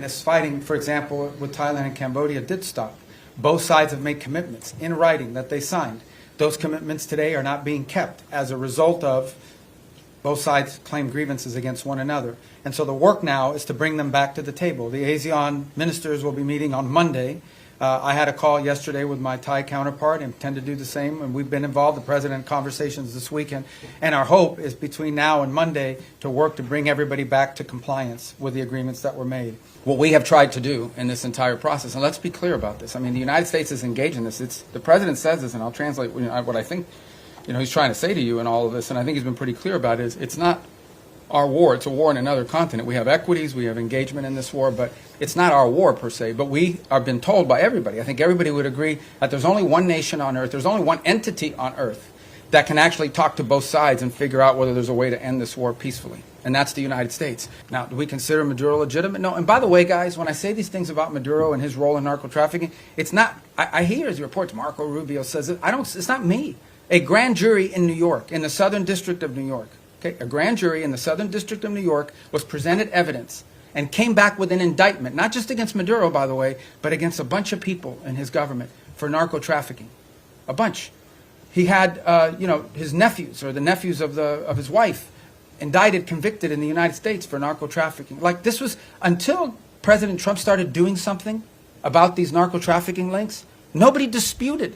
This fighting, for example, with Thailand and Cambodia did stop. Both sides have made commitments in writing that they signed. Those commitments today are not being kept as a result of both sides claim grievances against one another. And so the work now is to bring them back to the table. The ASEAN ministers will be meeting on Monday. I had a call yesterday with my Thai counterpart and intend to do the same, and we've been involved in President conversations this weekend. And our hope is between now and Monday to work to bring everybody back to compliance with the agreements that were made. What we have tried to do in this entire process, and let's be clear about this. I mean, the United States is engaged in this. The President says this, and I'll translate what I think he's trying to say to you in all of this, and I think he's been pretty clear about it, is it's not our war. It's a war in another continent. We have equities, we have engagement in this war, but it's not our war per se. But we have been told by everybody, I think everybody would agree, that there's only one nation on earth, there's only one entity on earth that can actually talk to both sides and figure out whether there's a way to end this war peacefully. And that's the United States. Now, do we consider Maduro legitimate? No. And by the way, guys, when I say these things about Maduro and his role in narco trafficking, it's not, I hear the reports, Marco Rubio says it, it's not me. A grand jury in New York, in the Southern District of New York, okay, a grand jury in the Southern District of New York was presented evidence and came back with an indictment, not just against Maduro, by the way, but against a bunch of people in his government for narco trafficking. A bunch. He had, his nephews or the nephews of his wife indicted, convicted in the United States for narco trafficking. Like, this was, until President Trump started doing something about these narco trafficking links, nobody disputed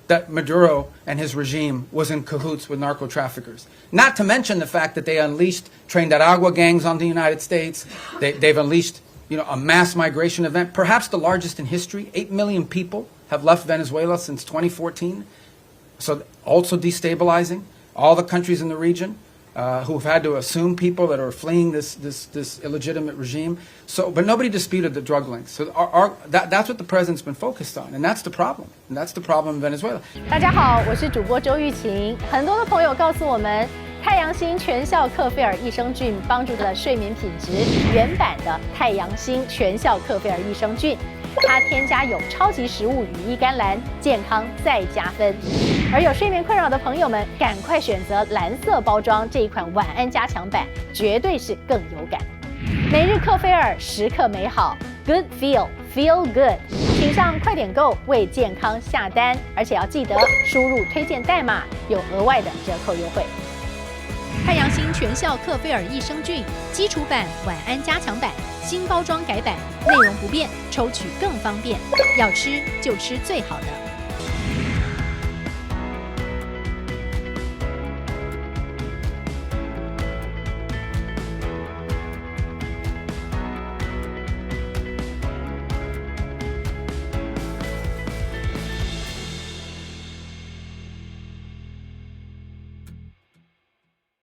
that Maduro and his regime was in cahoots with narco traffickers. Not to mention the fact that they unleashed Trinidad gangs on the United States. They've unleashed, a mass migration event, perhaps the largest in history. 8 million people have left Venezuela since 2014. So also destabilizing all the countries in the region who've had to assume people that are fleeing this illegitimate regime. So, but nobody disputed the drug links. So that's what the president's been focused on, and that's the problem. And that's the problem in Venezuela. 大家好，我是主播周玉琴。很多的朋友告诉我们，太阳星全效克菲尔益生菌帮助了睡眠品质。原版的太阳星全效克菲尔益生菌，它添加有超级食物羽衣甘蓝，健康再加分。而有睡眠困扰的朋友们，赶快选择蓝色包装这一款晚安加强版，绝对是更有感。每日克菲尔，时刻美好 ，Good Feel Good， 请上快点购为健康下单，而且要记得输入推荐代码，有额外的折扣优惠。太阳星全效克菲尔益生菌基础版、晚安加强版，新包装改版，内容不变，抽取更方便。要吃就吃最好的。